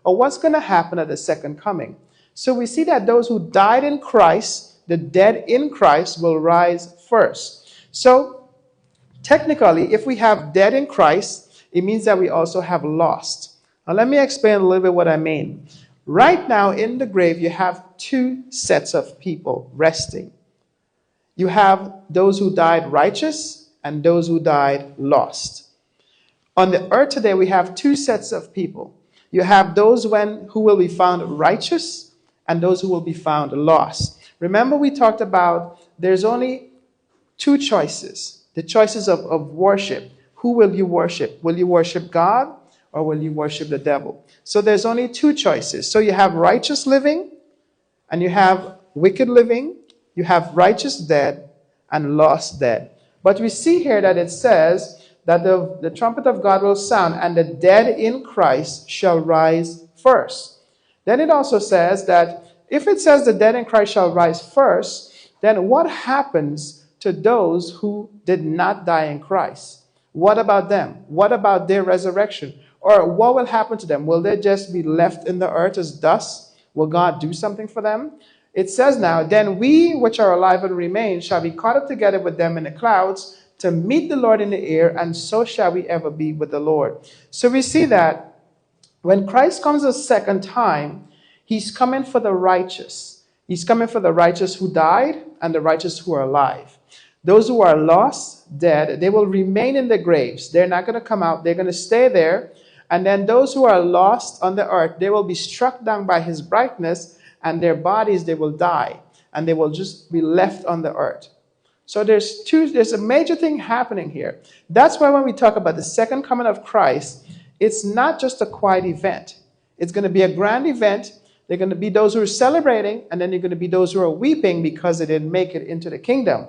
or what's going to happen at the second coming. So we see that those who died in Christ, the dead in Christ, will rise first. So technically, if we have dead in Christ, it means that we also have lost. Now let me explain a little bit what I mean. Right now in the grave, you have two sets of people resting. You have those who died righteous and those who died lost. On the earth today, we have two sets of people. You have those who will be found righteous and those who will be found lost. Remember, we talked about there's only two choices, the choices of worship. Who will you worship? Will you worship God or will you worship the devil? So there's only two choices. So you have righteous living and you have wicked living. You have righteous dead and lost dead. But we see here that it says that the trumpet of God will sound and the dead in Christ shall rise first. Then it also says that if it says the dead in Christ shall rise first, then what happens to those who did not die in Christ? What about them? What about their resurrection? Or what will happen to them? Will they just be left in the earth as dust? Will God do something for them? It says now, then we which are alive and remain shall be caught up together with them in the clouds to meet the Lord in the air, and so shall we ever be with the Lord. So we see that when Christ comes a second time, he's coming for the righteous. He's coming for the righteous who died and the righteous who are alive. Those who are lost, dead, they will remain in the graves. They're not going to come out. They're going to stay there. And then those who are lost on the earth, they will be struck down by his brightness, and their bodies, they will die, and they will just be left on the earth. So there's a major thing happening here. That's why when we talk about the second coming of Christ, it's not just a quiet event. It's going to be a grand event. There are going to be those who are celebrating, and then there are going to be those who are weeping because they didn't make it into the kingdom.